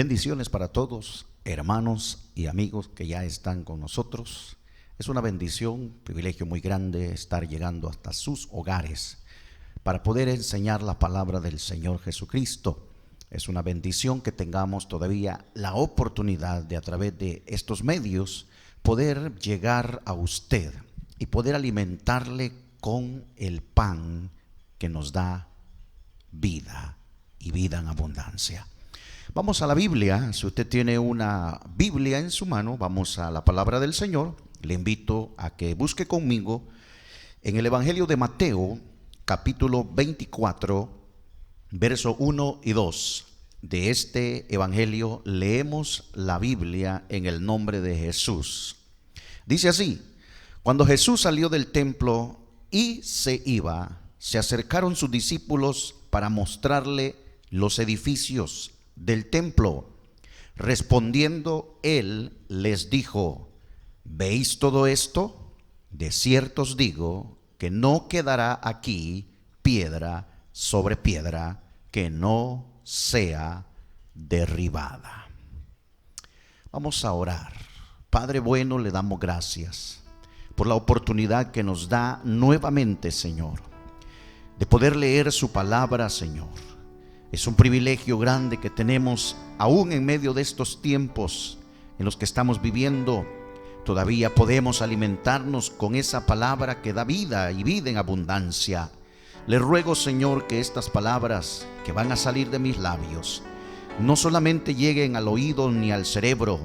Bendiciones para todos, hermanos y amigos que ya están con nosotros. Es una bendición, privilegio muy grande estar llegando hasta sus hogares para poder enseñar la palabra del Señor Jesucristo. Es una bendición que tengamos todavía la oportunidad de, a través de estos medios, poder llegar a usted y poder alimentarle con el pan que nos da vida y vida en abundancia. Vamos a la Biblia. Si usted tiene una Biblia en su mano, vamos a la palabra del Señor. Le invito a que busque conmigo en el Evangelio de Mateo, capítulo 24, verso 1 y 2. De este Evangelio leemos la Biblia en el nombre de Jesús. Dice así: cuando Jesús salió del templo y se iba, se acercaron sus discípulos para mostrarle los edificios del templo. Respondiendo él les dijo: ¿veis todo esto? De cierto os digo que no quedará aquí piedra sobre piedra que no sea derribada. Vamos a orar. Padre bueno, le damos gracias por la oportunidad que nos da nuevamente, Señor, de poder leer su palabra, Señor. Es un privilegio grande que tenemos, aún en medio de estos tiempos en los que estamos viviendo. Todavía podemos alimentarnos con esa palabra que da vida y vida en abundancia. Le ruego, Señor, que estas palabras que van a salir de mis labios no solamente lleguen al oído ni al cerebro,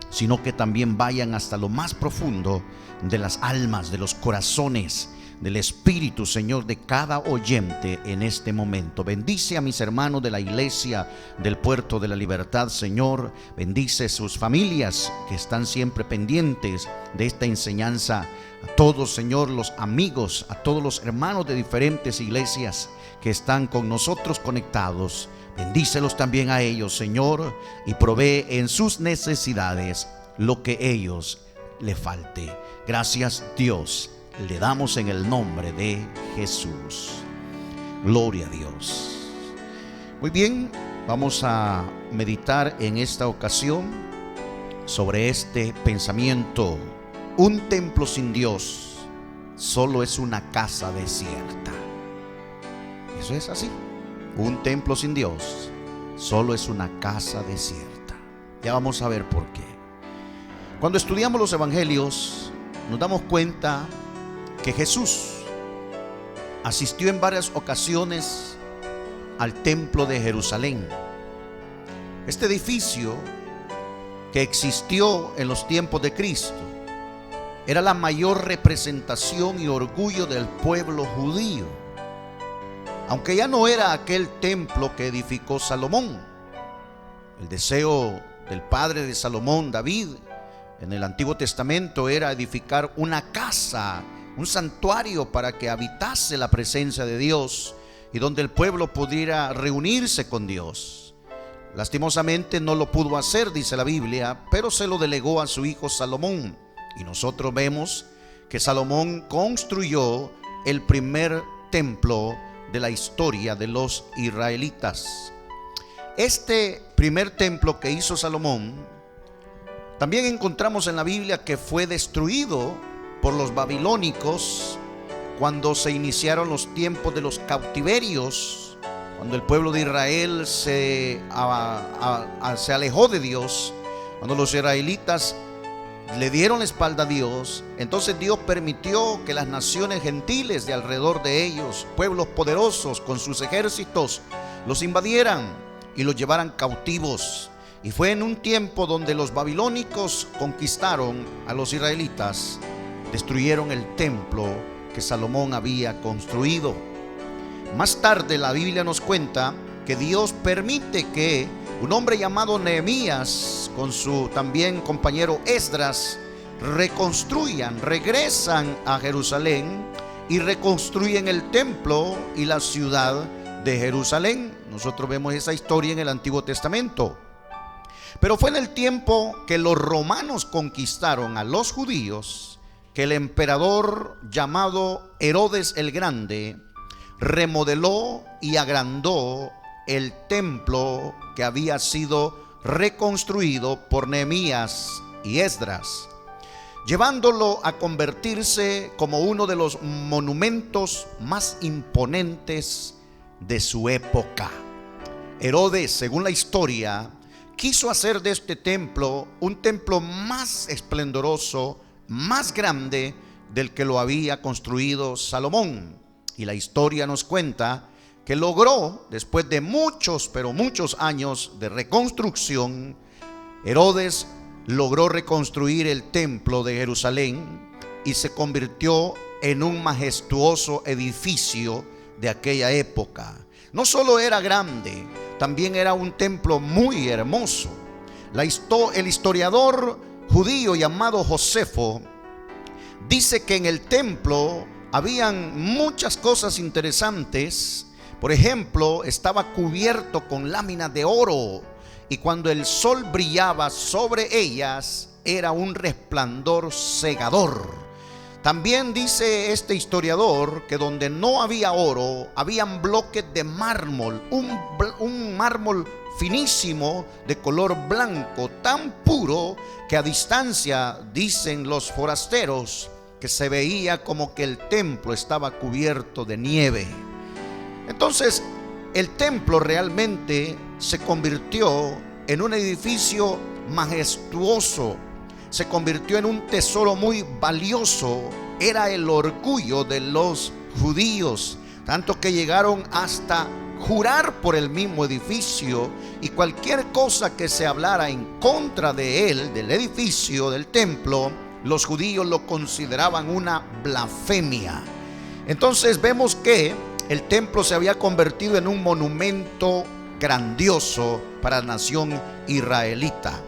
sino que también vayan hasta lo más profundo de las almas, de los corazones, del espíritu, Señor, de cada oyente en este momento. Bendice a mis hermanos de la iglesia del Puerto de la Libertad, Señor. Bendice sus familias que están siempre pendientes de esta enseñanza. A todos, Señor, los amigos, a todos los hermanos de diferentes iglesias que están con nosotros conectados. Bendícelos también a ellos, Señor, y provee en sus necesidades lo que ellos le falte. Gracias, Dios. Le damos en el nombre de Jesús. Gloria a Dios. Muy bien, vamos a meditar en esta ocasión sobre este pensamiento. Un templo sin Dios solo es una casa desierta. Eso es así. Un templo sin Dios solo es una casa desierta. Ya vamos a ver por qué. Cuando estudiamos los evangelios, nos damos cuenta que Jesús asistió en varias ocasiones al templo de Jerusalén. Este edificio que existió en los tiempos de Cristo era la mayor representación y orgullo del pueblo judío, aunque ya no era aquel templo que edificó Salomón. El deseo del padre de Salomón, David, en el Antiguo Testamento era edificar una casa, un santuario para que habitase la presencia de Dios y donde el pueblo pudiera reunirse con Dios. Lastimosamente no lo pudo hacer, dice la Biblia, pero se lo delegó a su hijo Salomón. Y nosotros vemos que Salomón construyó el primer templo de la historia de los israelitas. Este primer templo que hizo Salomón, también encontramos en la Biblia que fue destruido por los babilónicos cuando se iniciaron los tiempos de los cautiverios, cuando el pueblo de Israel se alejó de Dios, cuando los israelitas le dieron la espalda a Dios. Entonces Dios permitió que las naciones gentiles de alrededor de ellos, pueblos poderosos con sus ejércitos, los invadieran y los llevaran cautivos. Y fue en un tiempo donde los babilónicos conquistaron a los israelitas, destruyeron el templo que Salomón había construido. Más tarde la Biblia nos cuenta que Dios permite que un hombre llamado Nehemías con su también compañero Esdras regresan a Jerusalén y reconstruyen el templo y la ciudad de Jerusalén. Nosotros vemos esa historia en el Antiguo Testamento. Pero fue en el tiempo que los romanos conquistaron a los judíos que el emperador llamado Herodes el Grande remodeló y agrandó el templo que había sido reconstruido por Nehemías y Esdras, llevándolo a convertirse como uno de los monumentos más imponentes de su época. Herodes, según la historia, quiso hacer de este templo un templo más esplendoroso, más grande del que lo había construido Salomón. Y la historia nos cuenta que logró, después de muchos, pero muchos años de reconstrucción, Herodes logró reconstruir el templo de Jerusalén y se convirtió en un majestuoso edificio de aquella época. No solo era grande, también era un templo muy hermoso. El historiador judío llamado Josefo dice que en el templo habían muchas cosas interesantes. Por ejemplo, estaba cubierto con láminas de oro, y cuando el sol brillaba sobre ellas era un resplandor cegador. También dice este historiador que donde no había oro, habían bloques de mármol, un mármol finísimo de color blanco, tan puro que a distancia, dicen los forasteros, que se veía como que el templo estaba cubierto de nieve. Entonces, el templo realmente se convirtió en un edificio majestuoso, se convirtió en un tesoro muy valioso. Era el orgullo de los judíos, tanto que llegaron hasta jurar por el mismo edificio, y cualquier cosa que se hablara en contra de él, del edificio, del templo, los judíos lo consideraban una blasfemia. Entonces vemos que el templo se había convertido en un monumento grandioso para la nación israelita.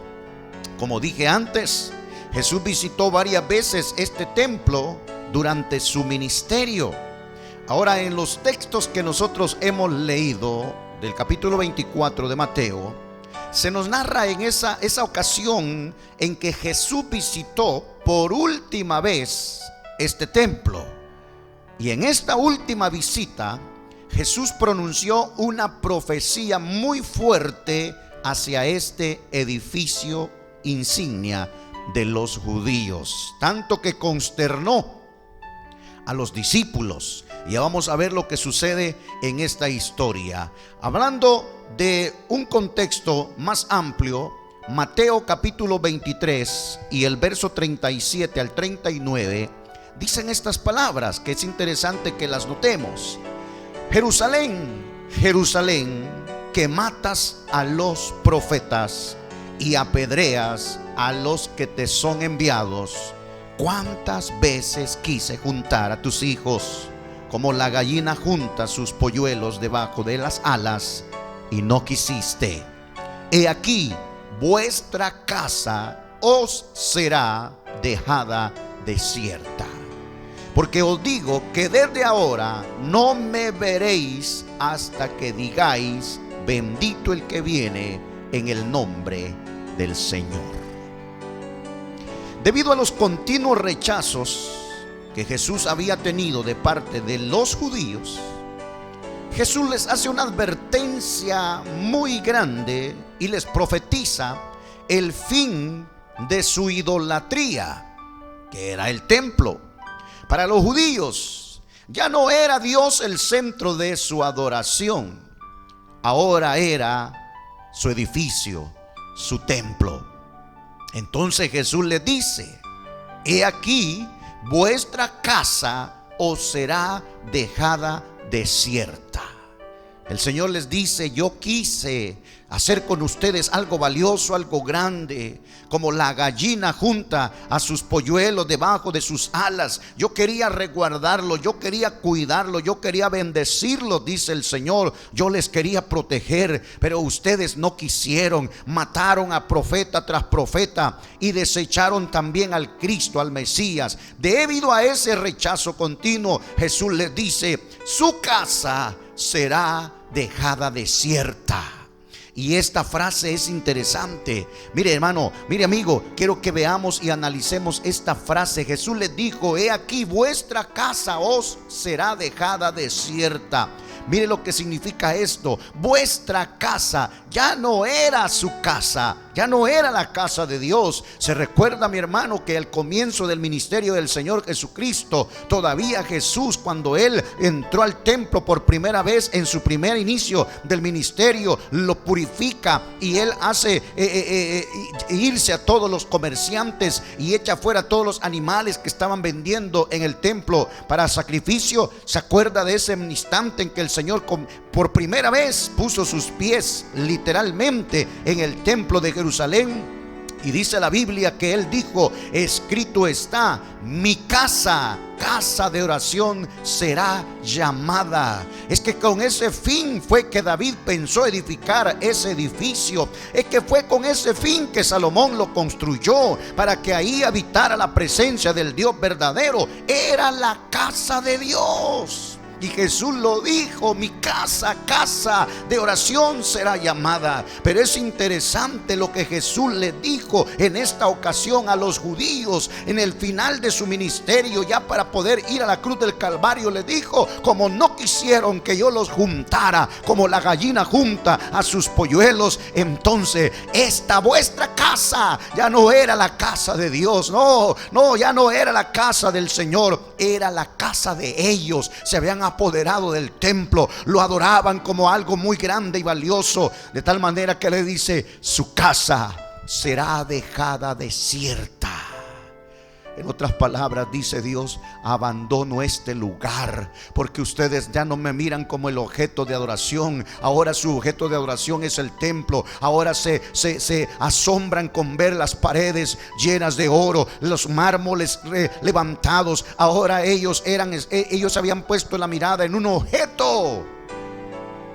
Como dije antes, Jesús visitó varias veces este templo durante su ministerio. Ahora, en los textos que nosotros hemos leído del capítulo 24 de Mateo, se nos narra en esa ocasión en que Jesús visitó por última vez este templo. Y en esta última visita, Jesús pronunció una profecía muy fuerte hacia este edificio insignia de los judíos, tanto que consternó a los discípulos. Y vamos a ver lo que sucede en esta historia. Hablando de un contexto más amplio, Mateo capítulo 23 y el verso 37 al 39 dicen estas palabras que es interesante que las notemos. Jerusalén, Jerusalén, que matas a los profetas y apedreas a los que te son enviados. ¿Cuántas veces quise juntar a tus hijos como la gallina junta sus polluelos debajo de las alas, y no quisiste? He aquí, vuestra casa os será dejada desierta. Porque os digo que desde ahora no me veréis hasta que digáis: bendito el que viene en el nombre del Señor. Debido a los continuos rechazos que Jesús había tenido de parte de los judíos, Jesús les hace una advertencia muy grande y les profetiza el fin de su idolatría, que era el templo. Para los judíos ya no era Dios el centro de su adoración, ahora era su edificio, su templo. Entonces Jesús les dice: he aquí, vuestra casa os será dejada desierta. El Señor les dice: yo quise hacer con ustedes algo valioso, algo grande, como la gallina junta a sus polluelos debajo de sus alas. Yo quería resguardarlo, yo quería cuidarlo, yo quería bendecirlo, dice el Señor. Yo les quería proteger, pero ustedes no quisieron. Mataron a profeta tras profeta y desecharon también al Cristo, al Mesías. Debido a ese rechazo continuo, Jesús les dice: su casa será dejada desierta. Y esta frase es interesante. Mire, hermano, mire, amigo, quiero que veamos y analicemos esta frase. Jesús les dijo: he aquí, vuestra casa os será dejada desierta. Mire lo que significa esto. Vuestra casa ya no era su casa, ya no era la casa de Dios. Se recuerda, mi hermano, que al comienzo del ministerio del Señor Jesucristo, todavía Jesús, cuando Él entró al templo por primera vez en su primer inicio del ministerio, lo purifica y Él hace irse a todos los comerciantes y echa fuera a todos los animales que estaban vendiendo en el templo para sacrificio. Se acuerda de ese instante en que el Señor por primera vez puso sus pies literalmente en el templo de Jerusalén. Y dice la Biblia que Él dijo: escrito está, mi casa, casa de oración será llamada. Es que con ese fin fue que David pensó edificar ese edificio. Es que fue con ese fin que Salomón lo construyó, para que ahí habitara la presencia del Dios verdadero. Era la casa de Dios. Y Jesús lo dijo: mi casa, casa de oración será llamada. Pero es interesante lo que Jesús le dijo en esta ocasión a los judíos en el final de su ministerio, ya para poder ir a la cruz del Calvario. Le dijo: como no quisieron que yo los juntara como la gallina junta a sus polluelos, entonces esta vuestra casa ya no era la casa de Dios. No, ya no era la casa del Señor, era la casa de ellos. Se habían apoderado del templo, lo adoraban como algo muy grande y valioso, de tal manera que le dice: su casa será dejada desierta. En otras palabras, dice Dios: abandono este lugar, porque ustedes ya no me miran como el objeto de adoración. Ahora su objeto de adoración es el templo. Ahora se asombran con ver las paredes llenas de oro, los mármoles levantados. Ahora ellos habían puesto la mirada en un objeto.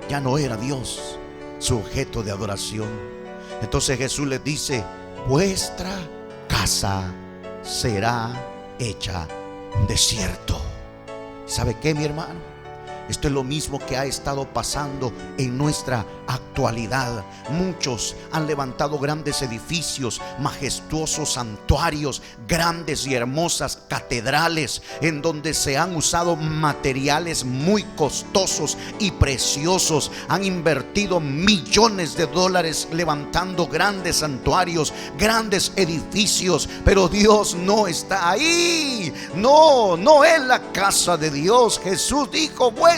Ya no era Dios su objeto de adoración. Entonces Jesús les dice: vuestra casa será hecha desierto. ¿Sabe qué, mi hermano? Esto es lo mismo que ha estado pasando en nuestra actualidad. Muchos han levantado grandes edificios, majestuosos santuarios, grandes y hermosas catedrales, en donde se han usado materiales muy costosos y preciosos. Han invertido millones de dólares levantando grandes santuarios, grandes edificios, pero Dios no está ahí. No es la casa de Dios. Jesús dijo: vuestra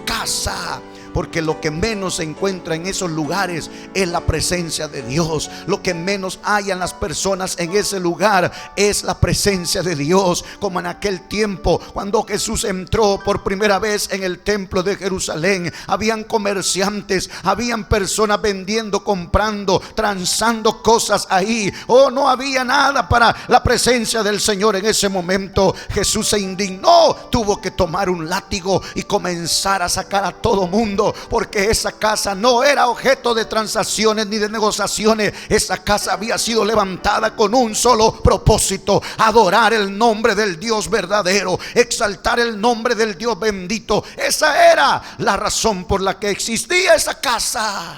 casa. Porque lo que menos se encuentra en esos lugares es la presencia de Dios. Lo que menos hay en las personas en ese lugar es la presencia de Dios. Como en aquel tiempo cuando Jesús entró por primera vez en el templo de Jerusalén, habían comerciantes, habían personas vendiendo, comprando, transando cosas ahí. No había nada para la presencia del Señor en ese momento. Jesús se indignó, tuvo que tomar un látigo y comenzar a sacar a todo mundo, porque esa casa no era objeto de transacciones ni de negociaciones. Esa casa había sido levantada con un solo propósito: adorar el nombre del Dios verdadero, exaltar el nombre del Dios bendito. Esa era la razón por la que existía esa casa.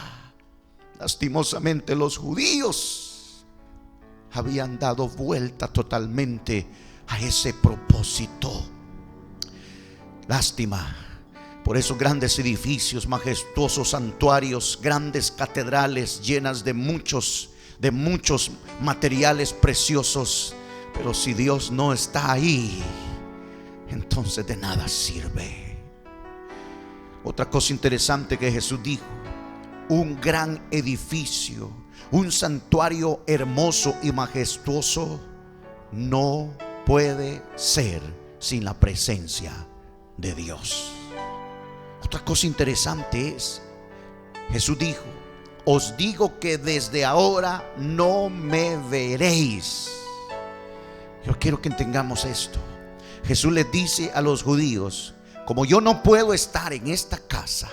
Lastimosamente, los judíos habían dado vuelta totalmente a ese propósito. Lástima por esos grandes edificios, majestuosos santuarios, grandes catedrales llenas de muchos materiales preciosos. Pero si Dios no está ahí, entonces de nada sirve. Otra cosa interesante que Jesús dijo: un gran edificio, un santuario hermoso y majestuoso no puede ser sin la presencia de Dios. Otra cosa interesante es, Jesús dijo: os digo que desde ahora no me veréis. Yo quiero que entendamos esto. Jesús les dice a los judíos: como yo no puedo estar en esta casa,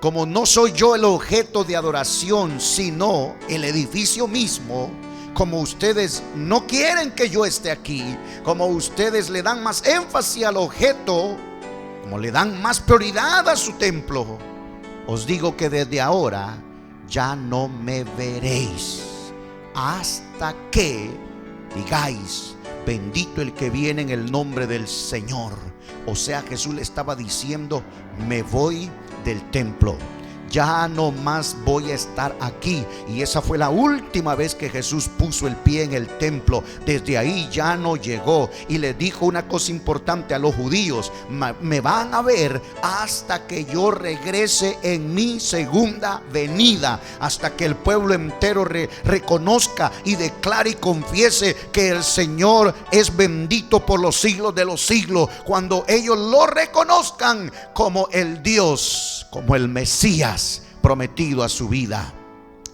como no soy yo el objeto de adoración, sino el edificio mismo, como ustedes no quieren que yo esté aquí, como ustedes le dan más énfasis al objeto, como le dan más prioridad a su templo, os digo que desde ahora ya no me veréis hasta que digáis: bendito el que viene en el nombre del Señor. O sea, Jesús le estaba diciendo: me voy del templo, ya no más voy a estar aquí. Y esa fue la última vez que Jesús puso el pie en el templo. Desde ahí ya no llegó. Y le dijo una cosa importante a los judíos: me van a ver hasta que yo regrese en mi segunda venida, hasta que el pueblo entero reconozca y declare y confiese que el Señor es bendito por los siglos de los siglos. Cuando ellos lo reconozcan como el Dios, como el Mesías prometido a su vida.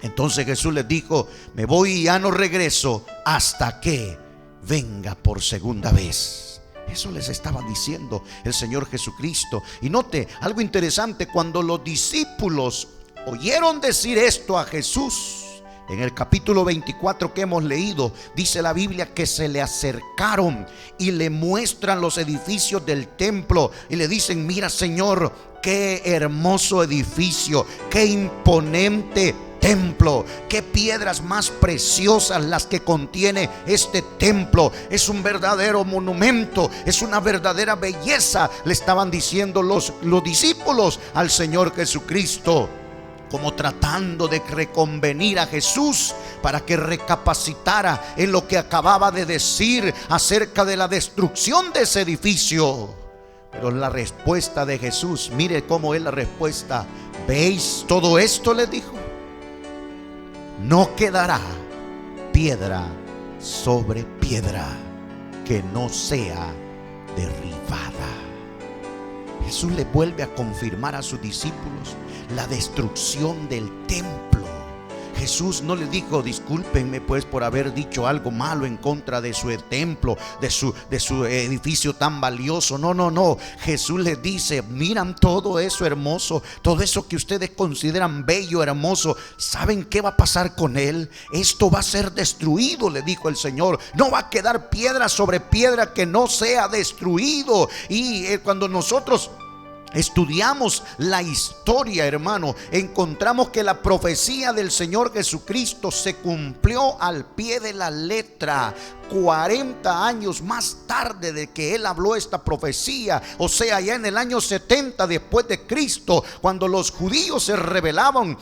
Entonces Jesús les dijo: me voy y ya no regreso hasta que venga por segunda vez. Eso les estaba diciendo el Señor Jesucristo. Y note algo interesante: cuando los discípulos oyeron decir esto a Jesús, en el capítulo 24 que hemos leído, dice la Biblia que se le acercaron y le muestran los edificios del templo y le dicen: mira, Señor, qué hermoso edificio, qué imponente templo, qué piedras más preciosas las que contiene este templo. Es un verdadero monumento, es una verdadera belleza, le estaban diciendo los discípulos al Señor Jesucristo, como tratando de reconvenir a Jesús para que recapacitara en lo que acababa de decir acerca de la destrucción de ese edificio. Pero la respuesta de Jesús, mire cómo es la respuesta: ¿veis todo esto?, les dijo. No quedará piedra sobre piedra que no sea derribada. Jesús le vuelve a confirmar a sus discípulos la destrucción del templo. Jesús no les dijo: discúlpenme pues por haber dicho algo malo en contra de su templo, de su edificio tan valioso. No. Jesús les dice: miran todo eso hermoso, todo eso que ustedes consideran bello, hermoso, ¿saben qué va a pasar con él? Esto va a ser destruido, le dijo el Señor. No va a quedar piedra sobre piedra que no sea destruido. Y cuando nosotros estudiamos la historia, hermano, encontramos que la profecía del Señor Jesucristo se cumplió al pie de la letra. 40 años más tarde de que él habló esta profecía, o sea, ya en el año 70 después de Cristo, cuando los judíos se rebelaron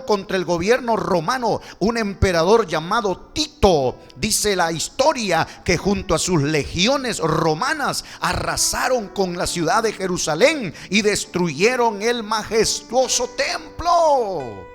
contra el gobierno romano, un emperador llamado Tito. Dice la historia que junto a sus legiones romanas arrasaron con la ciudad de Jerusalén y destruyeron el majestuoso templo.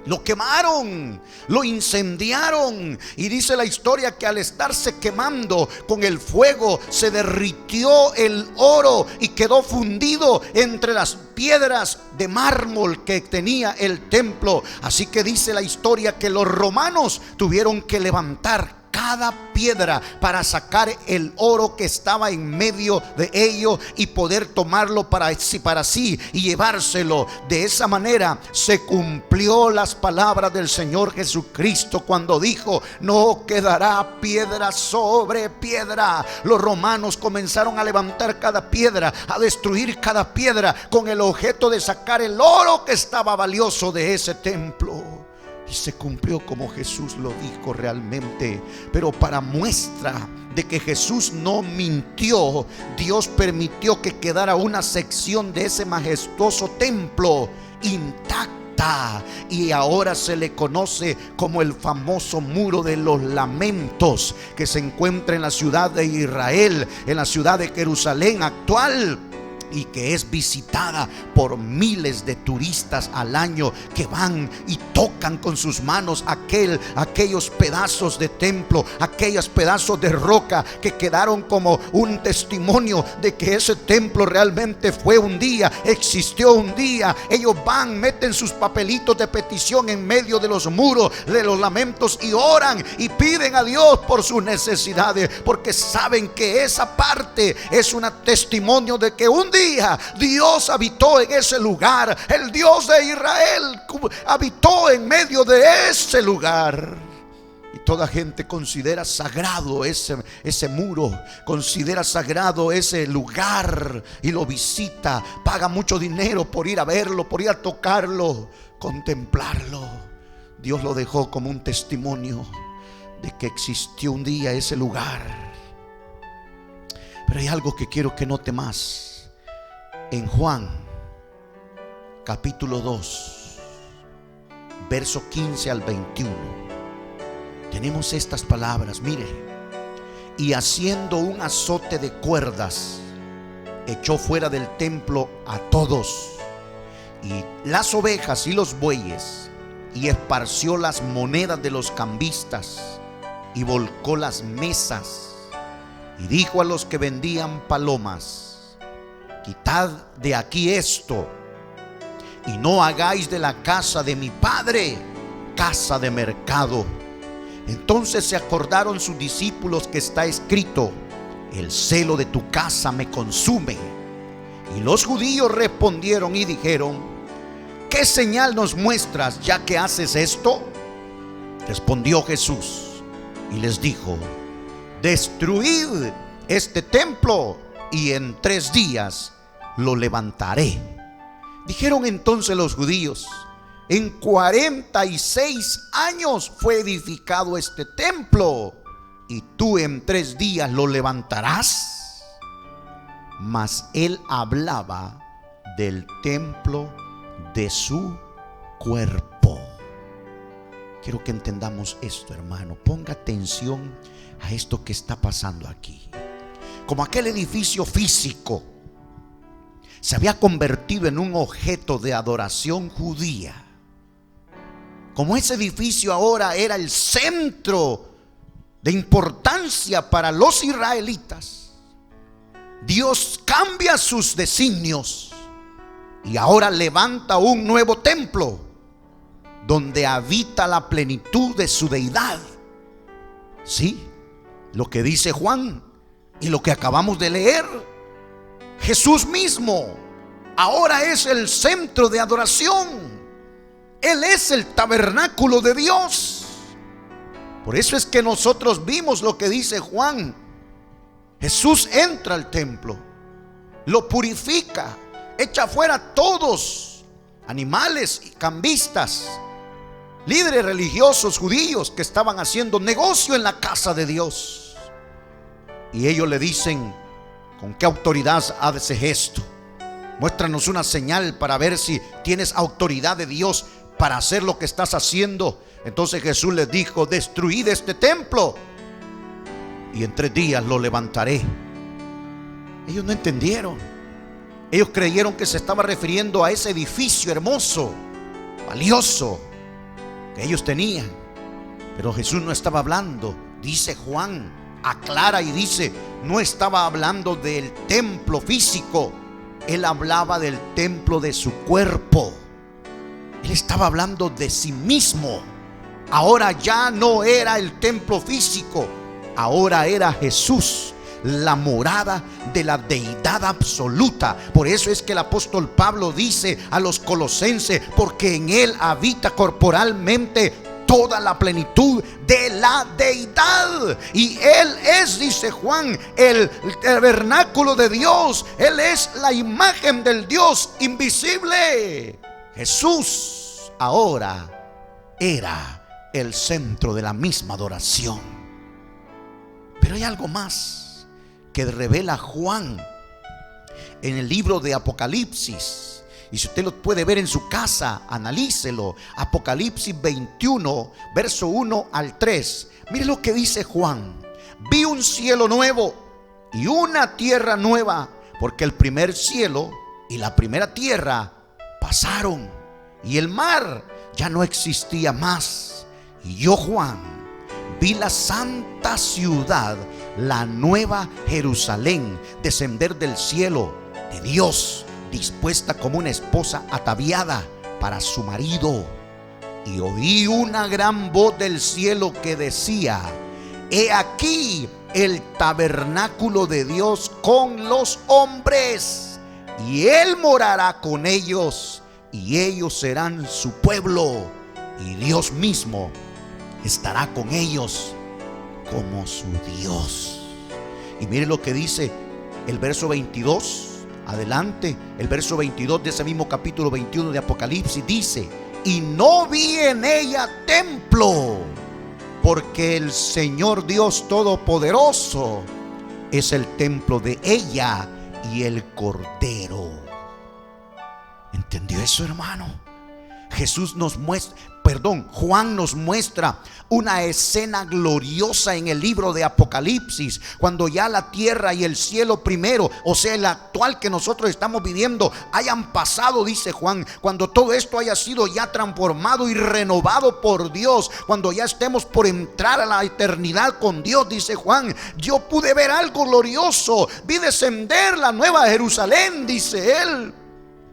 Lo quemaron, lo incendiaron. Y dice la historia que al estarse quemando con el fuego, se derritió el oro y quedó fundido entre las piedras de mármol que tenía el templo. Así que dice la historia que los romanos tuvieron que levantar cada piedra para sacar el oro que estaba en medio de ello y poder tomarlo para sí y llevárselo. De esa manera se cumplió las palabras del Señor Jesucristo cuando dijo: no quedará piedra sobre piedra. Los romanos comenzaron a levantar cada piedra, a destruir cada piedra con el objeto de sacar el oro que estaba valioso de ese templo. Y se cumplió como Jesús lo dijo realmente. Pero para muestra de que Jesús no mintió, Dios permitió que quedara una sección de ese majestuoso templo intacta. Y ahora se le conoce como el famoso muro de los lamentos, que se encuentra en la ciudad de Israel, en la ciudad de Jerusalén actual, y que es visitada por miles de turistas al año que van y tocan con sus manos aquellos pedazos de templo, aquellos pedazos de roca que quedaron como un testimonio de que ese templo realmente fue un día, existió un día. Ellos van, meten sus papelitos de petición en medio de los muros de los lamentos y oran y piden a Dios por sus necesidades, porque saben que esa parte es un testimonio de que un día Dios habitó en ese lugar. El Dios de Israel habitó en medio de ese lugar. Y toda gente considera sagrado ese muro, considera sagrado ese lugar y lo visita, paga mucho dinero por ir a verlo, por ir a tocarlo, contemplarlo. Dios lo dejó como un testimonio de que existió un día ese lugar. Pero hay algo que quiero que note más. En Juan capítulo 2, verso 15 al 21, tenemos estas palabras. Mire: y haciendo un azote de cuerdas, echó fuera del templo a todos, y las ovejas y los bueyes, y esparció las monedas de los cambistas, y volcó las mesas, y dijo a los que vendían palomas: quitad de aquí esto, y no hagáis de la casa de mi padre casa de mercado. Entonces se acordaron sus discípulos que está escrito: el celo de tu casa me consume. Y los judíos respondieron y dijeron: ¿qué señal nos muestras ya que haces esto? Respondió Jesús y les dijo: destruid este templo y en 3 días lo levantaré. Dijeron entonces los judíos: en 46 años fue edificado este templo, y tú en 3 días lo levantarás. Mas él hablaba del templo de su cuerpo. Quiero que entendamos esto, hermano. Ponga atención a esto que está pasando aquí. Como aquel edificio físico se había convertido en un objeto de adoración judía, como ese edificio ahora era el centro de importancia para los israelitas, Dios cambia sus designios y ahora levanta un nuevo templo donde habita la plenitud de su deidad. Sí, lo que dice Juan y lo que acabamos de leer. Jesús mismo ahora es el centro de adoración. Él es el tabernáculo de Dios. Por eso es que nosotros vimos lo que dice Juan. Jesús entra al templo, lo purifica, echa fuera todos, animales y cambistas, líderes religiosos judíos que estaban haciendo negocio en la casa de Dios. Y ellos le dicen: ¿con qué autoridad haces esto? Muéstranos una señal para ver si tienes autoridad de Dios para hacer lo que estás haciendo. Entonces Jesús les dijo: destruid este templo y en 3 días lo levantaré. Ellos no entendieron. Ellos creyeron que se estaba refiriendo a ese edificio hermoso, valioso, que ellos tenían. Pero Jesús no estaba hablando, dice Juan, aclara y dice, no estaba hablando del templo físico. Él hablaba del templo de su cuerpo. Él estaba hablando de sí mismo. Ahora ya no era el templo físico, ahora era Jesús, la morada de la deidad absoluta. Por eso es que el apóstol Pablo dice a los colosenses: porque en él habita corporalmente toda la plenitud de la deidad. Y él es, dice Juan, el tabernáculo de Dios. Él es la imagen del Dios invisible. Jesús ahora era el centro de la misma adoración. Pero hay algo más que revela Juan en el libro de Apocalipsis. Y si usted lo puede ver en su casa, analícelo. Apocalipsis 21, verso 1 al 3. Mire lo que dice Juan: vi un cielo nuevo y una tierra nueva, porque el primer cielo y la primera tierra pasaron, y el mar ya no existía más. Y yo, Juan, vi la santa ciudad, la nueva Jerusalén, descender del cielo de Dios, dispuesta como una esposa ataviada para su marido. Y oí una gran voz del cielo que decía: he aquí el tabernáculo de Dios con los hombres, y él morará con ellos, y ellos serán su pueblo, y Dios mismo estará con ellos como su Dios. Y mire lo que dice el verso 22. Adelante, el verso 22 de ese mismo capítulo 21 de Apocalipsis dice: y no vi en ella templo, porque el Señor Dios Todopoderoso es el templo de ella y el Cordero. ¿Entendió eso, hermano? Juan nos muestra una escena gloriosa en el libro de Apocalipsis, cuando ya la tierra y el cielo primero, o sea el actual que nosotros estamos viviendo, hayan pasado, dice Juan, cuando todo esto haya sido ya transformado y renovado por Dios, cuando ya estemos por entrar a la eternidad con Dios, dice Juan, yo pude ver algo glorioso, vi descender la nueva Jerusalén, dice él,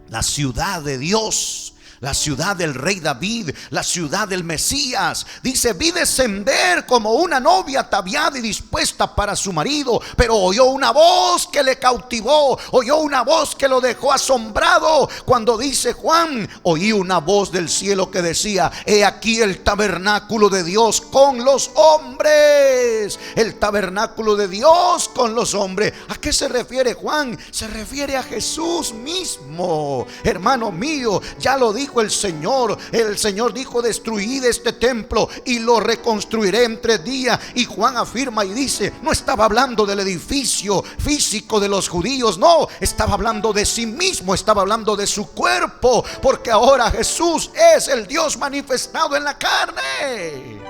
la ciudad de Dios, la ciudad del rey David, la ciudad del Mesías. Dice, vi descender como una novia ataviada y dispuesta para su marido, pero oyó una voz que le cautivó, oyó una voz que lo dejó asombrado. Cuando dice Juan, oí una voz del cielo que decía, he aquí el tabernáculo de Dios con los hombres. El tabernáculo de Dios con los hombres. ¿A qué se refiere Juan? Se refiere a Jesús mismo. Hermano mío, ya lo dijo el Señor. El Señor dijo, destruid este templo y lo reconstruiré en 3 días. Y Juan afirma y dice, no estaba hablando del edificio físico de los judíos, no, estaba hablando de sí mismo, estaba hablando de su cuerpo, porque ahora Jesús es el Dios manifestado en la carne.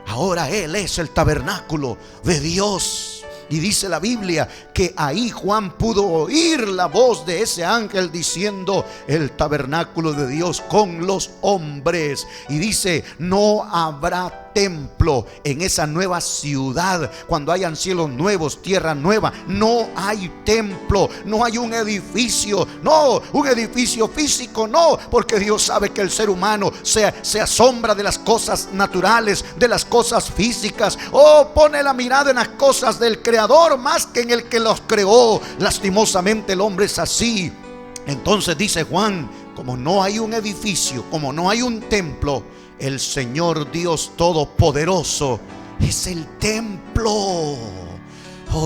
Ahora Él es el tabernáculo de Dios. Y dice la Biblia que ahí Juan pudo oír la voz de ese ángel diciendo, el tabernáculo de Dios con los hombres. Y dice, no habrá templo en esa nueva ciudad cuando hayan cielos nuevos, tierra nueva. No hay templo, no hay un edificio, no, un edificio físico, no, porque Dios sabe que el ser humano se asombra de las cosas naturales, de las cosas físicas. Pone la mirada en las cosas del Creador más que en el que los creó. Lastimosamente el hombre es así. Entonces dice Juan, como no hay un edificio, como no hay un templo, el Señor Dios Todopoderoso es el templo.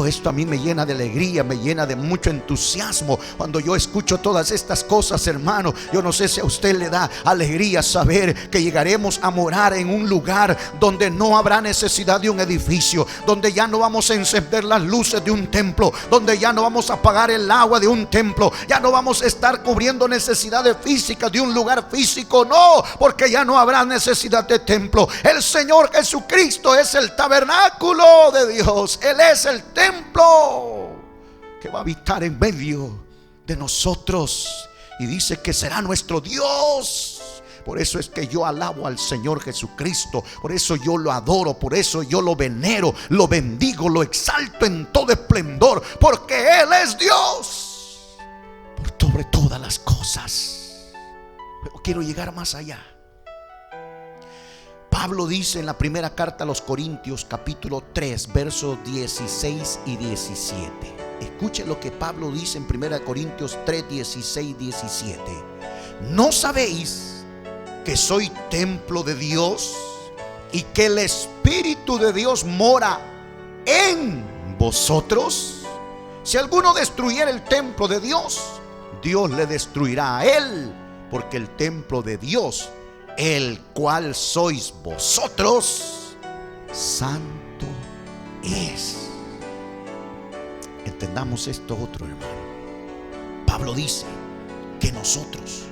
Esto a mí me llena de alegría, me llena de mucho entusiasmo cuando yo escucho todas estas cosas, hermano. Yo no sé si a usted le da alegría saber que llegaremos a morar en un lugar donde no habrá necesidad de un edificio, donde ya no vamos a encender las luces de un templo, donde ya no vamos a apagar el agua de un templo, ya no vamos a estar cubriendo necesidades físicas de un lugar físico, no, porque ya no habrá necesidad de templo. El Señor Jesucristo es el tabernáculo de Dios. Él es el templo que va a habitar en medio de nosotros, y dice que será nuestro Dios. Por eso es que yo alabo al Señor Jesucristo, por eso yo lo adoro, por eso yo lo venero, lo bendigo, lo exalto en todo esplendor, porque Él es Dios por sobre todas las cosas. Pero quiero llegar más allá. Pablo dice en la primera carta a los Corintios, capítulo 3, versos 16 y 17. Escuche lo que Pablo dice en 1 Corintios 3, 16 y 17. ¿No sabéis que soy templo de Dios y que el Espíritu de Dios mora en vosotros? Si alguno destruyera el templo de Dios, Dios le destruirá a él, porque el templo de Dios, el cual sois vosotros, santo es. Entendamos esto otro, hermano. Pablo dice que nosotros,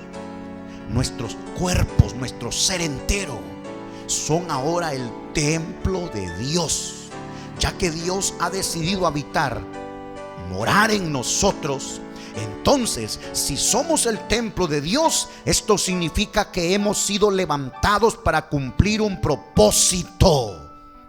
nuestros cuerpos, nuestro ser entero, son ahora el templo de Dios, ya que Dios ha decidido habitar, morar en nosotros. Entonces, si somos el templo de Dios, esto significa que hemos sido levantados para cumplir un propósito.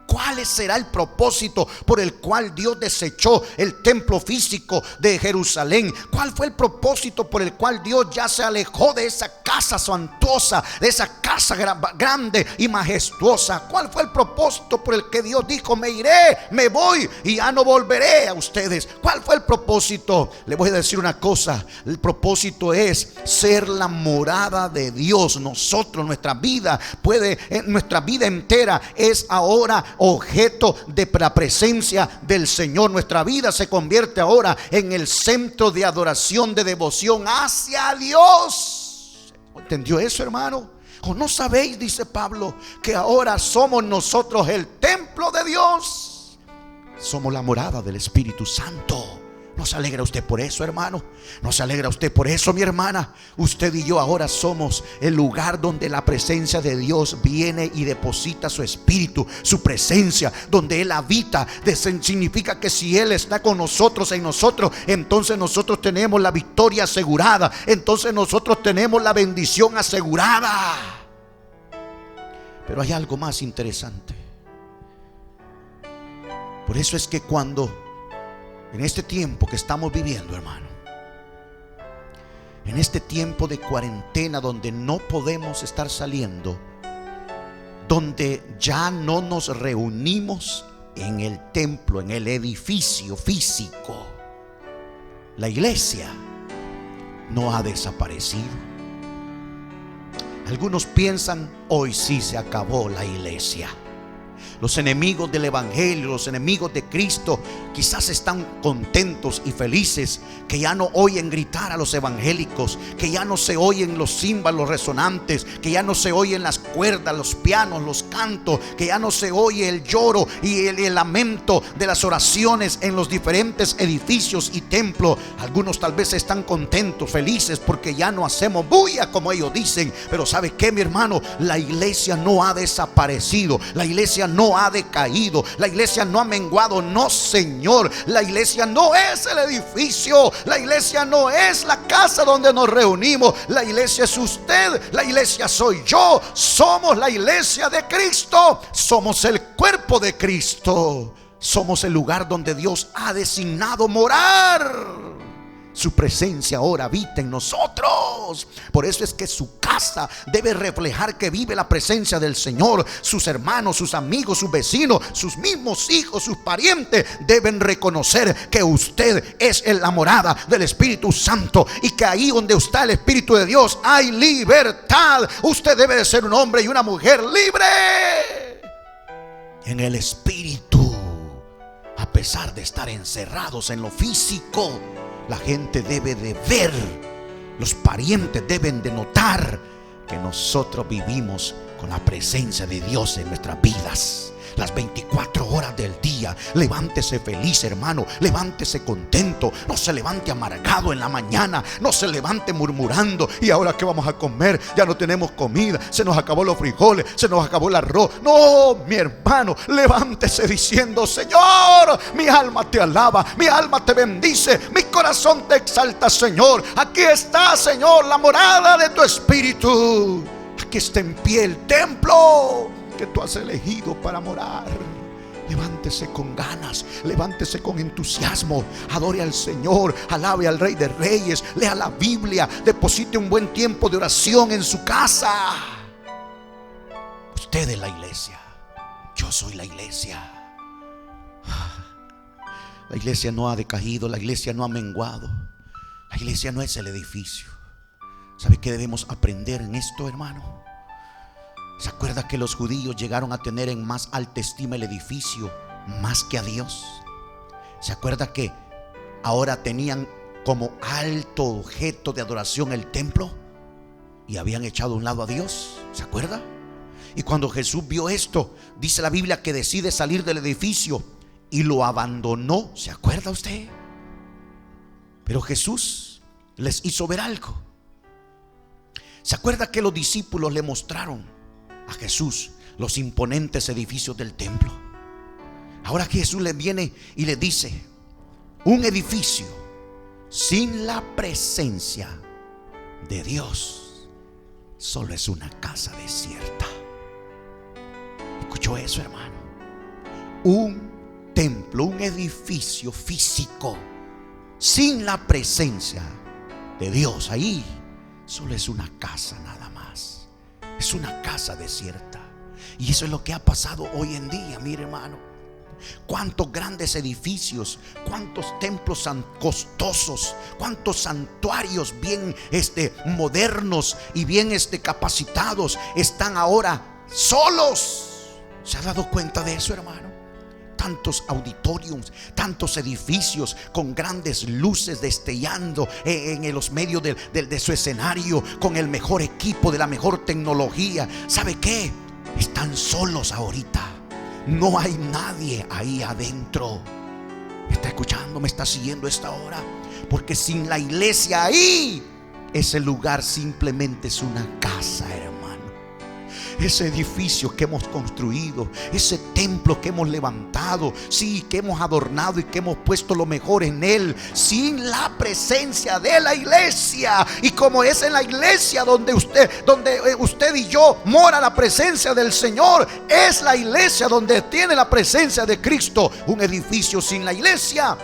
¿Cuál será el propósito por el cual Dios desechó el templo físico de Jerusalén? ¿Cuál fue el propósito por el cual Dios ya se alejó de esa casa suntuosa, de esa casa grande y majestuosa? ¿Cuál fue el propósito por el que Dios dijo, me iré, me voy y ya no volveré a ustedes? ¿Cuál fue el propósito? Le voy a decir una cosa. El propósito es ser la morada de Dios. Nosotros, nuestra vida entera es ahora objeto de la presencia del Señor. Nuestra vida se convierte ahora en el centro de adoración, de devoción hacia Dios. ¿Entendió eso, hermano? ¿O no sabéis, dice Pablo, que ahora somos nosotros el templo de Dios? Somos la morada del Espíritu Santo. ¿No se alegra usted por eso, hermano? ¿No se alegra usted por eso, mi hermana? Usted y yo ahora somos el lugar donde la presencia de Dios viene y deposita su espíritu, su presencia, donde Él habita. Significa que si Él está con nosotros, en nosotros, entonces nosotros tenemos la victoria asegurada. Entonces nosotros tenemos la bendición asegurada. Pero hay algo más interesante. Por eso es que cuando en este tiempo que estamos viviendo, hermano, en este tiempo de cuarentena donde no podemos estar saliendo, donde ya no nos reunimos en el templo, en el edificio físico, la iglesia no ha desaparecido. Algunos piensan, hoy sí se acabó la iglesia. Los enemigos del evangelio, los enemigos de Cristo, quizás están contentos y felices que ya no oyen gritar a los evangélicos, que ya no se oyen los címbalos resonantes, que ya no se oyen las cuerdas, los pianos, los cantos, que ya no se oye el lloro y el lamento de las oraciones en los diferentes edificios y templos. Algunos tal vez están contentos, felices, porque ya no hacemos bulla como ellos dicen. Pero ¿sabe qué, mi hermano? La iglesia no ha desaparecido, la iglesia no ha decaído, la iglesia no ha menguado. No, Señor, la iglesia no es el edificio, la iglesia no es la casa donde nos reunimos. La iglesia es usted, la iglesia soy yo. Somos la iglesia de Cristo, somos el cuerpo de Cristo, somos el lugar donde Dios ha designado morar. Su presencia ahora habita en nosotros. Por eso es que su casa debe reflejar que vive la presencia del Señor. Sus hermanos, sus amigos, sus vecinos, sus mismos hijos, sus parientes deben reconocer que usted es la morada del Espíritu Santo, y que ahí donde está el Espíritu de Dios hay libertad. Usted debe de ser un hombre y una mujer libre en el Espíritu. A pesar de estar encerrados en lo físico, la gente debe de ver, los parientes deben de notar que nosotros vivimos con la presencia de Dios en nuestras vidas. Las 24 horas del día. Levántese feliz, hermano. Levántese contento. No se levante amargado en la mañana. No se levante murmurando: ¿y ahora qué vamos a comer? Ya no tenemos comida. Se nos acabó los frijoles. Se nos acabó el arroz. No, mi hermano, levántese diciendo: Señor, mi alma te alaba, mi alma te bendice, mi corazón te exalta, Señor. Aquí está, Señor, la morada de tu Espíritu. Aquí está en pie el templo que tú has elegido para morar. Levántese con ganas, levántese con entusiasmo, adore al Señor, alabe al Rey de Reyes, lea la Biblia, deposite un buen tiempo de oración en su casa. Usted es la iglesia, yo soy la iglesia. La iglesia no ha decaído, la iglesia no ha menguado, la iglesia no es el edificio. ¿Sabe qué debemos aprender en esto, hermano? ¿Se acuerda que los judíos llegaron a tener en más alta estima el edificio más que a Dios? ¿Se acuerda que ahora tenían como alto objeto de adoración el templo y habían echado a un lado a Dios? ¿Se acuerda? Y cuando Jesús vio esto, dice la Biblia que decide salir del edificio y lo abandonó. ¿Se acuerda usted? Pero Jesús les hizo ver algo. ¿Se acuerda que los discípulos le mostraron a Jesús los imponentes edificios del templo? Ahora Jesús le viene y le dice: un edificio sin la presencia de Dios solo es una casa desierta. ¿Escuchó eso, hermano? Un templo, un edificio físico sin la presencia de Dios ahí solo es una casa nada más. Es una casa desierta. Y eso es lo que ha pasado hoy en día, mire, hermano. Cuántos grandes edificios, cuántos templos costosos, cuántos santuarios bien modernos y bien capacitados están ahora solos. ¿Se ha dado cuenta de eso, hermano? tantos auditoriums, tantos edificios con grandes luces destellando en los medios de su escenario, con el mejor equipo, de la mejor tecnología. ¿Sabe qué? Están solos ahorita. No hay nadie ahí adentro. ¿Me está escuchando? ¿Me está siguiendo esta hora? Porque sin la iglesia ahí, ese lugar simplemente es una casa, hermano. Ese edificio que hemos construido, ese templo que hemos levantado, sí, que hemos adornado y que hemos puesto lo mejor en él, sin la presencia de la iglesia. Y como es en la iglesia donde usted y yo mora la presencia del Señor, es la iglesia donde tiene la presencia de Cristo. Un edificio sin la iglesia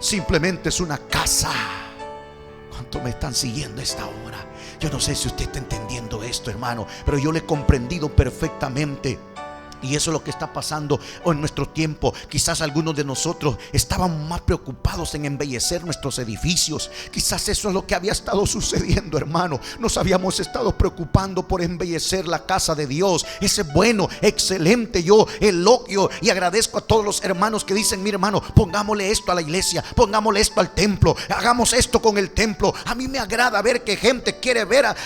simplemente es una casa. ¿Cuánto me están siguiendo esta hora? Yo no sé si usted está entendiendo esto, hermano, pero yo le he comprendido perfectamente. Y eso es lo que está pasando en nuestro tiempo. Quizás algunos de nosotros estaban más preocupados en embellecer nuestros edificios. Quizás eso es lo que había estado sucediendo, hermano. Nos habíamos estado preocupando por embellecer la casa de Dios. Ese es bueno, excelente. Yo elogio y agradezco a todos los hermanos que dicen: mire, hermano, pongámosle esto a la iglesia, pongámosle esto al templo, hagamos esto con el templo. A mí me agrada ver que gente quiere ver al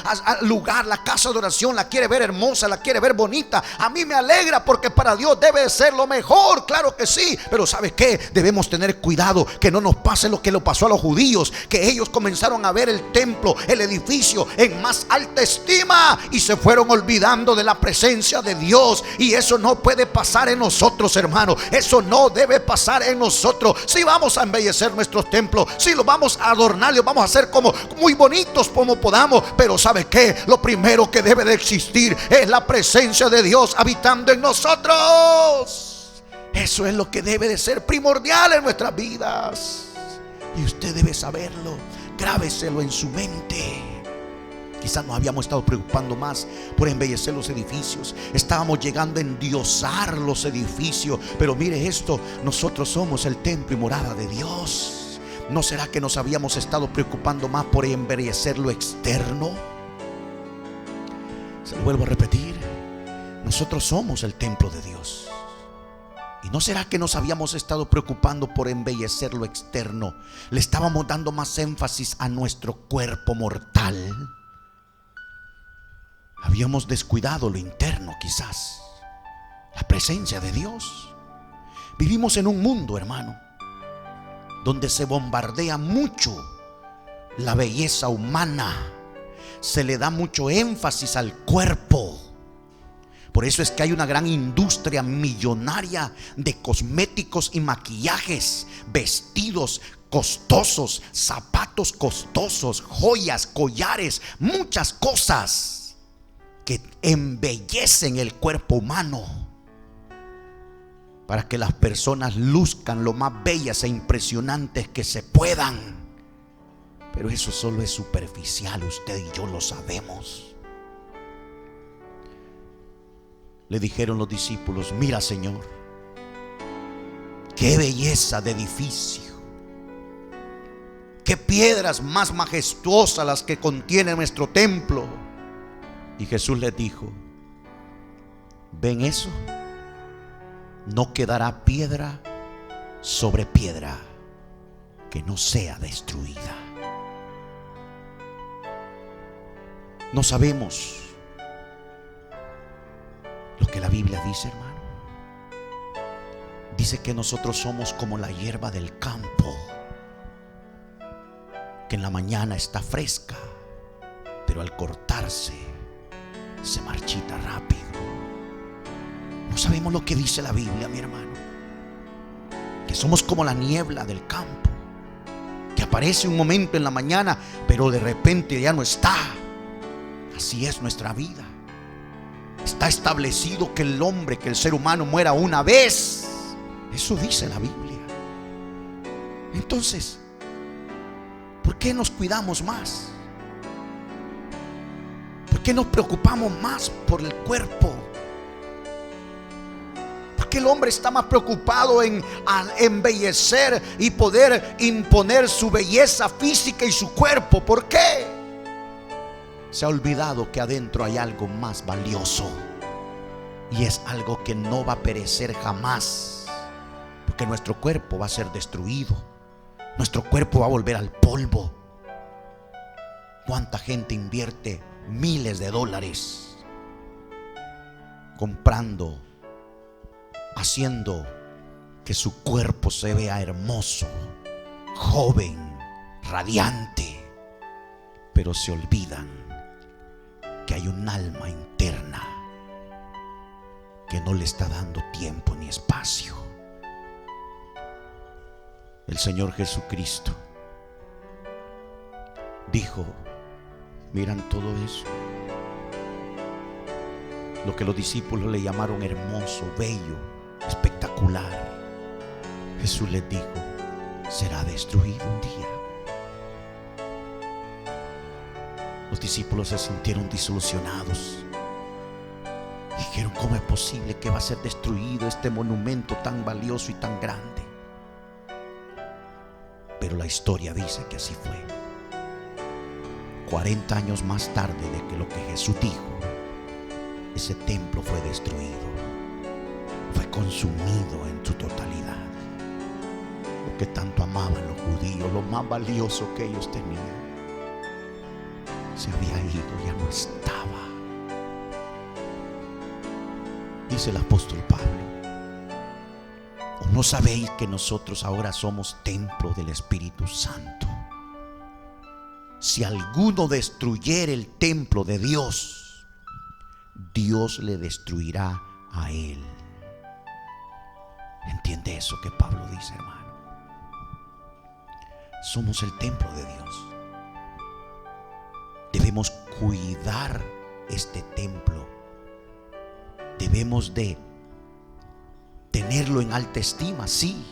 lugar, la casa de oración, la quiere ver hermosa, la quiere ver bonita. A mí me alegra, porque para Dios debe ser lo mejor, claro que sí. Pero ¿sabe qué? Debemos tener cuidado que no nos pase lo que le pasó a los judíos, que ellos comenzaron a ver el templo, el edificio en más alta estima y se fueron olvidando de la presencia de Dios. Y eso no puede pasar en nosotros, hermano. Eso no debe pasar en nosotros. Si vamos a embellecer nuestros templos, si los vamos a adornar, los vamos a hacer como muy bonitos como podamos, pero ¿sabe qué? Lo primero que debe de existir es la presencia de Dios habitando en nosotros. Eso es lo que debe de ser primordial en nuestras vidas. Y usted debe saberlo. Grábeselo en su mente. Quizás nos habíamos estado preocupando más por embellecer los edificios. Estábamos llegando a endiosar los edificios. Pero mire esto: nosotros somos el templo y morada de Dios. ¿No será que nos habíamos estado preocupando más por embellecer lo externo? Se lo vuelvo a repetir: nosotros somos el templo de Dios. ¿Y no será que nos habíamos estado preocupando por embellecer lo externo? Le estábamos dando más énfasis a nuestro cuerpo mortal. Habíamos descuidado lo interno, quizás, la presencia de Dios. Vivimos en un mundo, hermano, donde se bombardea mucho la belleza humana. Se le da mucho énfasis al cuerpo. Por eso es que hay una gran industria millonaria de cosméticos y maquillajes, vestidos costosos, zapatos costosos, joyas, collares, muchas cosas que embellecen el cuerpo humano para que las personas luzcan lo más bellas e impresionantes que se puedan. Pero eso solo es superficial, usted y yo lo sabemos. Le dijeron los discípulos: mira, Señor, qué belleza de edificio, qué piedras más majestuosas las que contiene nuestro templo. Y Jesús les dijo: ¿ven eso? No quedará piedra sobre piedra que no sea destruida. No sabemos lo que la Biblia dice, hermano. Dice que nosotros somos como la hierba del campo, que en la mañana está fresca, pero al cortarse se marchita rápido. No sabemos lo que dice la Biblia, mi hermano, que somos como la niebla del campo, que aparece un momento en la mañana, pero de repente ya no está. Así es nuestra vida. Está establecido que el hombre, que el ser humano muera una vez. Eso dice la Biblia. Entonces, ¿por qué nos cuidamos más? ¿Por qué nos preocupamos más por el cuerpo? ¿Por qué el hombre está más preocupado en embellecer y poder imponer su belleza física y su cuerpo? ¿Por qué? Se ha olvidado que adentro hay algo más valioso, y es algo que no va a perecer jamás. porque nuestro cuerpo va a ser destruido. Nuestro cuerpo va a volver al polvo. ¿Cuánta gente invierte miles de dólares comprando, haciendo que su cuerpo se vea hermoso, joven, radiante, pero se olvidan que hay un alma interna que no le está dando tiempo ni espacio? El Señor Jesucristo dijo: miran todo eso, lo que los discípulos le llamaron hermoso, bello, espectacular. Jesús les dijo: será destruido un día. Los discípulos se sintieron desilusionados. Dijeron: ¿cómo es posible que va a ser destruido este monumento tan valioso y tan grande? Pero la historia dice que así fue. 40 años más tarde de que lo que Jesús dijo, ese templo fue destruido, fue consumido en su totalidad. Lo que tanto amaban los judíos, lo más valioso que ellos tenían, se había ido, ya no estaba. Dice el apóstol Pablo: ¿o no sabéis que nosotros ahora somos templo del Espíritu Santo? Si alguno destruyere el templo de Dios, Dios le destruirá a él. ¿Entiende eso que Pablo dice, hermano? Somos el templo de Dios. Debemos cuidar este templo. Debemos de tenerlo en alta estima, sí,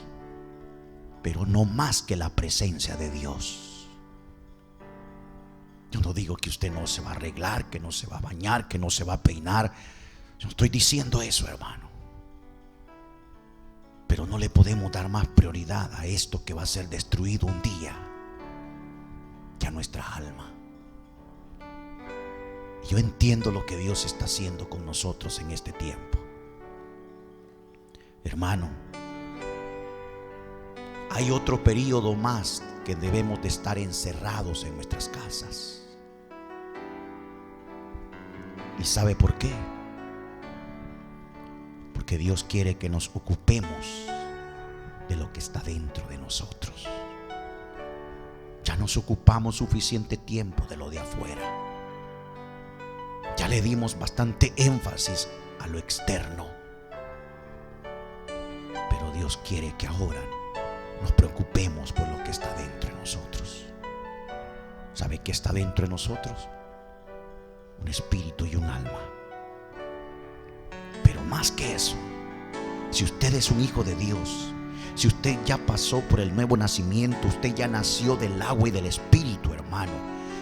pero no más que la presencia de Dios. Yo no digo que usted no se va a arreglar, que no se va a bañar, que no se va a peinar. Yo no estoy diciendo eso, hermano. Pero no le podemos dar más prioridad a esto que va a ser destruido un día que a nuestra alma. Yo entiendo lo que Dios está haciendo con nosotros en este tiempo. Hermano, hay otro periodo más que debemos de estar encerrados en nuestras casas. ¿Y sabe por qué? Porque Dios quiere que nos ocupemos de lo que está dentro de nosotros. Ya nos ocupamos suficiente tiempo de lo de afuera. Ya le dimos bastante énfasis a lo externo. Pero Dios quiere que ahora nos preocupemos por lo que está dentro de nosotros. ¿Sabe qué está dentro de nosotros? Un espíritu y un alma. Pero más que eso, si usted es un hijo de Dios, si usted ya pasó por el nuevo nacimiento, usted ya nació del agua y del espíritu, hermano,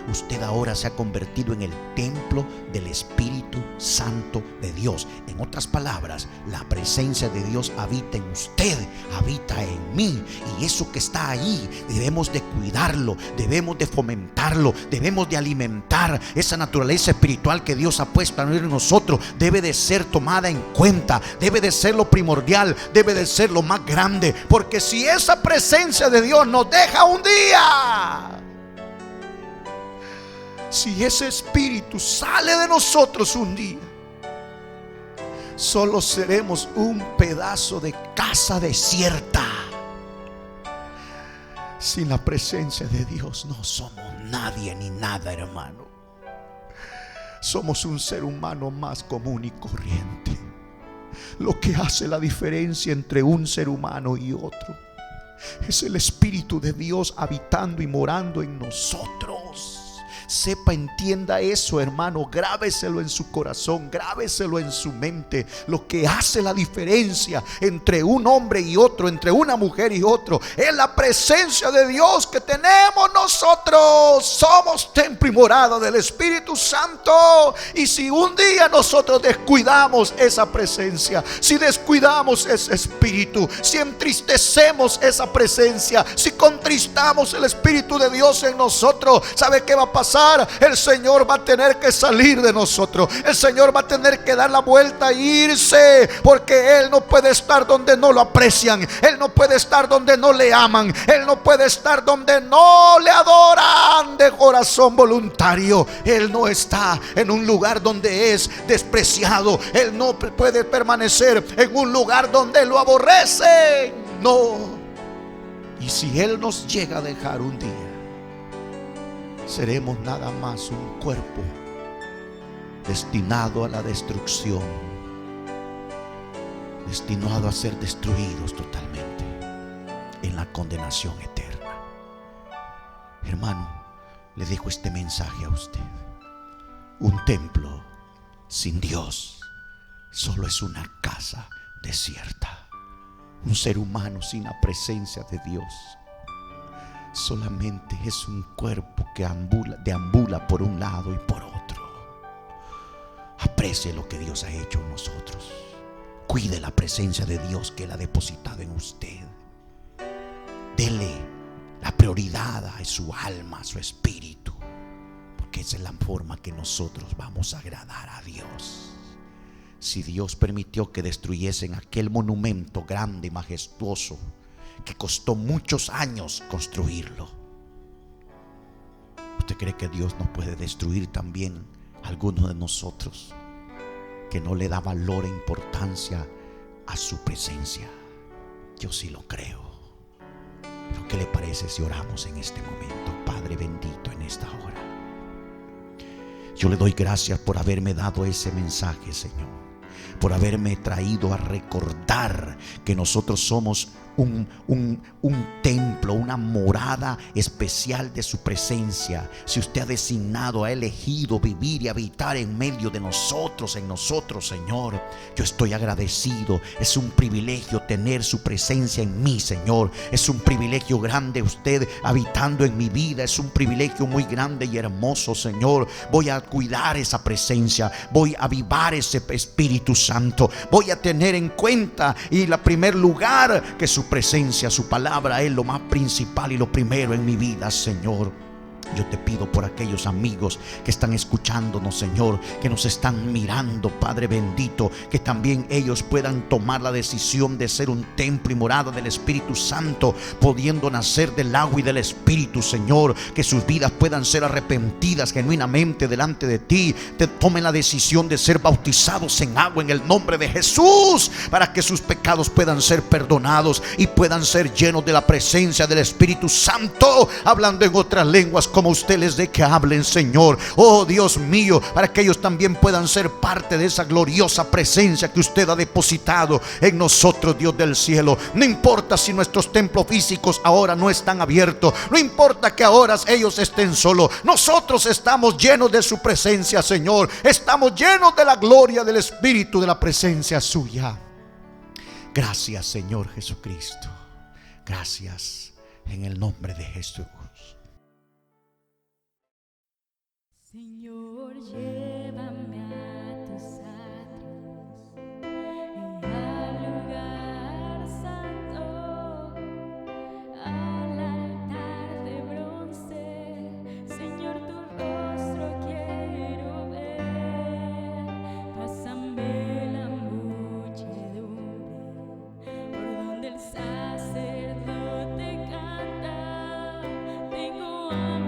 usted ahora se ha convertido en el templo del Espíritu Santo de Dios. En otras palabras, la presencia de Dios habita en usted, habita en mí. Y eso que está ahí debemos de cuidarlo, debemos de fomentarlo, debemos de alimentar. Esa naturaleza espiritual que Dios ha puesto en nosotros debe de ser tomada en cuenta, debe de ser lo primordial, debe de ser lo más grande. Porque si esa presencia de Dios nos deja un día, si ese espíritu sale de nosotros un día, solo seremos un pedazo de casa desierta. Sin la presencia de Dios no somos nadie ni nada, hermano. Somos un ser humano más común y corriente. Lo que hace la diferencia entre un ser humano y otro es el Espíritu de Dios habitando y morando en nosotros. Sepa, entienda eso, hermano, grábeselo en su corazón, grábeselo en su mente. Lo que hace la diferencia entre un hombre y otro, entre una mujer y otro, es la presencia de Dios que tenemos nosotros. Somos templo y morada del Espíritu Santo. Y si un día nosotros descuidamos esa presencia, si descuidamos ese espíritu, si entristecemos esa presencia, si contristamos el Espíritu de Dios en nosotros, ¿sabe qué va a pasar? pasar. El Señor va a tener que salir de nosotros. El Señor va a tener que dar la vuelta e irse, porque Él no puede estar donde no lo aprecian. Él no puede estar donde no le aman. Él no puede estar donde no le adoran de corazón voluntario. Él no está en un lugar donde es despreciado. Él no puede permanecer en un lugar donde lo aborrecen. No. Y si Él nos llega a dejar un día, seremos nada más un cuerpo destinado a la destrucción, destinado a ser destruidos totalmente en la condenación eterna. Hermano, le dejo este mensaje a usted. Un templo sin Dios solo es una casa desierta. Un ser humano sin la presencia de Dios solamente es un cuerpo que deambula por un lado y por otro. Aprecie lo que Dios ha hecho en nosotros. Cuide la presencia de Dios que Él ha depositado en usted. Dele la prioridad a su alma, a su espíritu, porque esa es la forma que nosotros vamos a agradar a Dios. Si Dios permitió que destruyesen aquel monumento grande y majestuoso que costó muchos años construirlo, ¿usted cree que Dios no puede destruir también a algunos de nosotros que no le da valor e importancia a su presencia? Yo sí lo creo. Pero ¿qué le parece si oramos en este momento? Padre bendito, en esta hora yo le doy gracias por haberme dado ese mensaje, Señor, por haberme traído a recordar que nosotros somos un templo, una morada especial de su presencia. Si usted ha designado, ha elegido vivir y habitar en medio de nosotros, en nosotros, Señor, yo estoy agradecido. Es un privilegio tener su presencia en mí, Señor. Es un privilegio grande usted habitando en mi vida. Es un privilegio muy grande y hermoso, Señor. Voy a cuidar esa presencia, voy a avivar ese Espíritu Santo, voy a tener en cuenta y en primer lugar que su presencia, su palabra es lo más principal y lo primero en mi vida, Señor. Yo te pido por aquellos amigos que están escuchándonos, Señor, que nos están mirando, Padre bendito, que también ellos puedan tomar la decisión de ser un templo y morada del Espíritu Santo, pudiendo nacer del agua y del Espíritu, Señor. Que sus vidas puedan ser arrepentidas genuinamente delante de ti. Te tomen la decisión de ser bautizados en agua en el nombre de Jesús, para que sus pecados puedan ser perdonados y puedan ser llenos de la presencia del Espíritu Santo, hablando en otras lenguas como usted les dé que hablen, Señor. Oh Dios mío, para que ellos también puedan ser parte de esa gloriosa presencia que usted ha depositado en nosotros, Dios del cielo. No importa si nuestros templos físicos ahora no están abiertos, no importa que ahora ellos estén solos, nosotros estamos llenos de su presencia, Señor. Estamos llenos de la gloria del Espíritu, de la presencia suya. Gracias, Señor Jesucristo. Gracias en el nombre de Jesús. Señor, llévame a tus atrios y al lugar santo, al altar de bronce. Señor, tu rostro quiero ver. Pásame la muchedumbre por donde el sacerdote canta. Tengo hambre